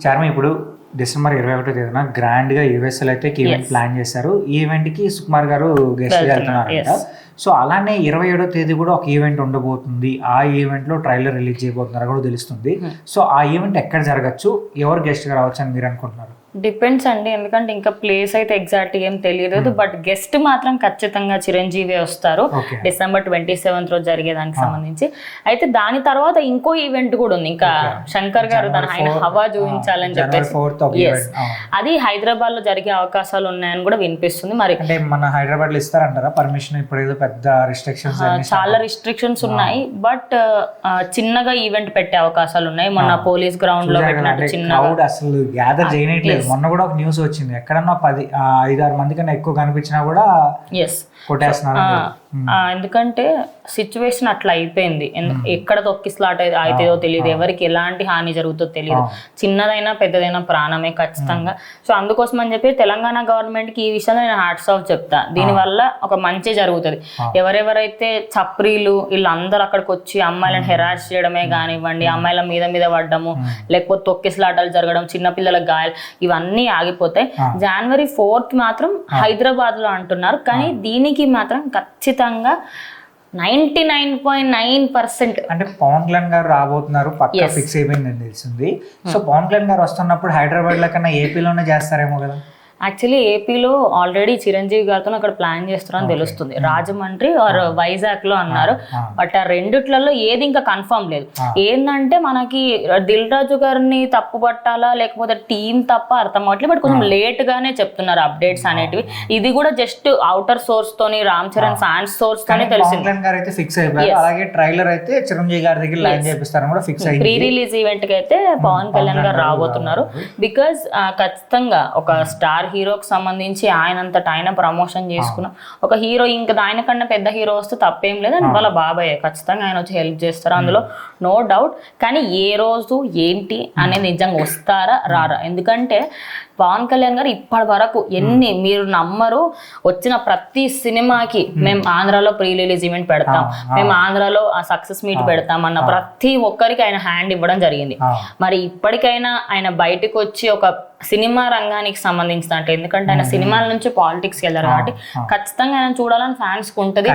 చార్మి, ఇప్పుడు డిసెంబర్ 21వ తేదీన గ్రాండ్ గా యుఎస్ఎల్ అయితే ఈవెంట్ ప్లాన్ చేశారు. ఈ ఈవెంట్ కి సుకుమార్ గారు గెస్ట్ గా వెళ్తున్నారు. సో అలానే 27వ తేదీ కూడా ఒక ఈవెంట్ ఉండబోతుంది. ఆ ఈవెంట్ లో ట్రైలర్ రిలీజ్ చేయబోతున్నారు కూడా తెలుస్తుంది. సో ఆ ఈవెంట్ ఎక్కడ జరగచ్చు, ఎవరు గెస్ట్ గా రావచ్చు అని మీరు అనుకుంటున్నారు? డిపెండ్స్ అండి, ఎందుకంటే ఇంకా ప్లేస్ అయితే ఎగ్జాక్ట్ ఏం తెలియదు. బట్ గెస్ట్ మాత్రం ఖచ్చితంగా చిరంజీవి వస్తారు డిసెంబర్ 27th రోజు జరిగేదానికి సంబంధించి. అయితే దాని తర్వాత ఇంకో ఈవెంట్ కూడా ఉంది, ఇంకా శంకర్ గారు ఆయన హవా చూపించాలని చెప్పేసి అది హైదరాబాద్ లో జరిగే అవకాశాలు ఉన్నాయని కూడా వినిపిస్తుంది. మరి మన హైదరాబాద్ లో ఇస్తారంటారా పర్మిషన్? ఇప్పుడు ఏదో పెద్ద రిస్ట్రిక్షన్స్, చాలా రిస్ట్రిక్షన్స్ ఉన్నాయి. బట్ చిన్నగా ఈవెంట్ పెట్టే అవకాశాలు ఉన్నాయి. మొన్న పోలీస్ గ్రౌండ్ లో పెట్టినట్టు చిన్నగా అసలు గ్యాదర్ చేయనట్లేదు. మొన్న కూడా ఒక న్యూస్ వచ్చింది, ఎక్కడన్నా 5-6 మంది కన్నా ఎక్కువ కనిపించినా కూడా కొట్టేస్తున్నారు. ఎందుకంటే సిచ్యువేషన్ అట్లా అయిపోయింది. ఎక్కడ తొక్కి స్లాట్ అవుతుందో తెలియదు, ఎవరికి ఎలాంటి హాని జరుగుతుందో తెలియదు. చిన్నదైనా పెద్దదైనా ప్రాణమే ఖచ్చితంగా. సో అందుకోసం అని చెప్పి తెలంగాణ గవర్నమెంట్ కి ఈ విషయంలో నేను హ్యాట్స్ ఆఫ్ చెప్తా. దీనివల్ల ఒక మంచి జరుగుతుంది. ఎవరెవరైతే చప్రీలు వీళ్ళందరూ అక్కడికి వచ్చి అమ్మాయిలను హెరాస్ చేయడమే కానివ్వండి, అమ్మాయిల మీద పడ్డము, లేకపోతే తొక్కిసలాటలు జరగడం, చిన్నపిల్లల గాయాలు, ఇవన్నీ ఆగిపోతాయి. January 4th మాత్రం హైదరాబాద్ లో అంటున్నారు. కానీ దీనికి మాత్రం ఖచ్చితంగా 99.9% అంటే పవన్ కళ్యాణ్ గారు రాబోతున్నారు, పక్కా ఫిక్స్ అయిపోయిందని తెలిసింది. సో పవన్ కళ్యాణ్ గారు వస్తున్నప్పుడు హైదరాబాద్ లో కన్నా ఏపీలోనే చేస్తారేమో కదా? యాక్చువల్లీ ఏపీలో ఆల్రెడీ చిరంజీవి గారితో అక్కడ ప్లాన్ చేస్తున్నారని తెలుస్తుంది. రాజమండ్రి ఆర్ వైజాగ్ లో అన్నారు. బట్ ఆ రెండిట్లలో ఏది ఇంకా కన్ఫర్మ్ లేదు. ఏంటంటే మనకి దిల్ రాజు గారిని తప్పు పట్టాలా లేకపోతే టీం తప్ప అర్థం అవ్వట్లేదు. బట్ కొంచెం లేట్ గానే చెప్తున్నారు అప్డేట్స్ అనేటివి. ఇది కూడా జస్ట్ అవుటర్ సోర్స్ తోని, రామ్ చరణ్ ఫ్యాన్స్ సోర్స్ తోని తెలిసింది. అలాగే ట్రైలర్ అయితే చిరంజీవి గారి దగ్గర లైన్ చేపిస్తారని కూడా ఫిక్స్ అయింది. ప్రీ రిలీజ్ ఈవెంట్ కి అయితే పవన్ కళ్యాణ్ గారు రాబోతున్నారు. బికాస్ ఖచ్చితంగా ఒక స్టార్ హీరోకి సంబంధించి ఆయనంతట ఆయన ప్రమోషన్ చేసుకున్న ఒక హీరో, ఇంకా ఆయన కన్నా పెద్ద హీరో వస్తే తప్పేం లేదు. అని వాళ్ళ బాబాయ్ ఖచ్చితంగా ఆయన వచ్చి హెల్ప్ చేస్తారు, అందులో నో డౌట్. కానీ ఏ రోజు ఏంటి అనేది నిజంగా వస్తారా రారా? ఎందుకంటే పవన్ కళ్యాణ్ గారు ఇప్పటి వరకు మీరు నమ్మరు, వచ్చిన ప్రతి సినిమాకి మేము ఆంధ్రాలో ప్రీ రిలీజ్ ఈవెంట్ పెడతాం, మేము ఆంధ్రాలో ఆ సక్సెస్ మీట్ పెడతాం అన్న ప్రతి ఒక్కరికి ఆయన హ్యాండ్ ఇవ్వడం జరిగింది. మరి ఇప్పటికైనా ఆయన బయటకు వచ్చి ఒక సినిమా రంగానికి సంబంధించిన అంటే, ఎందుకంటే ఆయన సినిమాల నుంచి పాలిటిక్స్ వెళ్ళారు కాబట్టి ఖచ్చితంగా ఆయన చూడాలని ఫ్యాన్స్ కు ఉంటది.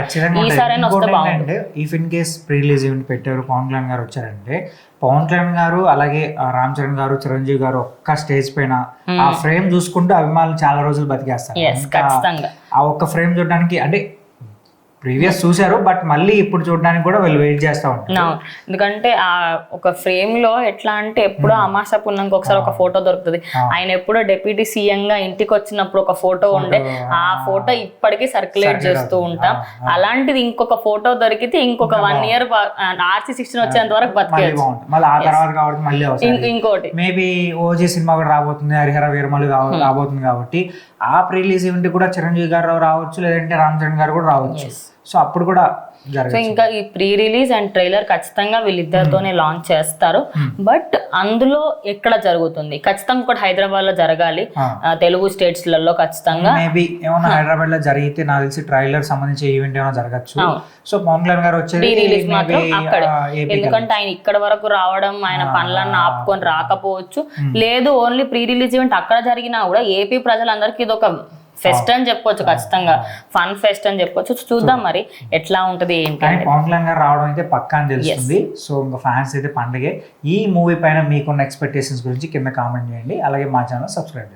ఈసారి అయినా వస్తే బాగుంటుంది. If in case pre release event పెట్టారు, పవన్ కళ్యాణ్ గారు వచ్చారంటే, పవన్ కళ్యాణ్ గారు అలాగే రామ్ చరణ్ గారు, చిరంజీవి గారు ఒక్క స్టేజ్ పైన ఆ ఫ్రేమ్ చూసుకుంటూ అభిమానులు చాలా రోజులు బతికేస్తారు. ఆ ఒక్క ఫ్రేమ్ చూడడానికి అంటే ప్రీవియస్ చూసారు, బట్ మళ్ళీ ఇప్పుడు చూడడానికి కూడా వాళ్ళు వెయిట్ చేస్తా ఉంటారు. ఎందుకంటే ఆ ఒక ఫ్రేమ్ లో ఎట్లా అంటే ఎప్పుడో అమాస పున్నానికి ఒకసారి ఒక ఫోటో దొరుకుతుంది. ఆయన ఎప్పుడో డిప్యూటీ సీఎం గా ఇంటికి వచ్చినప్పుడు ఒక ఫోటో ఉండే, ఆ ఫోటో ఇప్పటికీ సర్క్యులేట్ చేస్తూ ఉంటాం. అలాంటిది ఇంకొక ఫోటో దొరికితే ఇంకొక 1 year RC16 వచ్చేంత వరకు బతికేయచ్చు. ఇంకోటి మేబీ ఓజీ సినిమా కూడా రాబోతుంది, హరిహర వీరమల్లు రాబోతుంది కాబట్టి ఆ ప్రీ రిలీజ్ ఈవెంట్ కూడా చిరంజీవి గారు రావచ్చు, లేదంటే రామ్ చరణ్ గారు కూడా రావచ్చు. సో అప్పుడు కూడా సో ఇంకా ఈ ప్రీ రిలీజ్ అండ్ ట్రైలర్ ఖచ్చితంగా వీళ్ళిద్దరితోనే లాంచ్ చేస్తారు. బట్ అందులో ఎక్కడ జరుగుతుంది ఖచ్చితంగా ఒకటి హైదరాబాద్ లో జరగాలి, తెలుగు స్టేట్స్ లలో ఖచ్చితంగా. మేబీ ఏమైనా హైదరాబాద్ లో జరిగితే నాకు తెలిసి ట్రైలర్ సంబంధించి ఈవెంట్ ఏమైనా జరగచ్చు. సో పవన్ కళ్యాణ్ గారు వచ్చేది ప్రీ రిలీజ్ మాత్రం అక్కడే, ఎందుకంటే ఆయన ఇక్కడ వరకు రావడం, ఆయన పనులన్నీ ఆపుకొని రాకపోవచ్చు. లేదు ఓన్లీ ప్రీ రిలీజ్ ఈవెంట్ అక్కడ జరిగినా కూడా ఏపీ ప్రజలందరికీ ఇది ఒక ఫెస్ట్ అని చెప్పొచ్చు, ఖచ్చితంగా ఫన్ ఫెస్ట్ అని చెప్పొచ్చు. చూద్దాం మరి ఎట్లా ఉంటది ఏంటి. పవన్ కళ్యాణ్ గారు రావడం అయితే పక్కా అని తెలుస్తుంది. సో ఇంకా ఫ్యాన్స్ అయితే పండుగే. ఈ మూవీ పైన మీకున్న ఎక్స్పెక్టేషన్స్ గురించి కింద కామెంట్ చేయండి, అలాగే మా ఛానల్ సబ్స్క్రైబ్ చేయండి.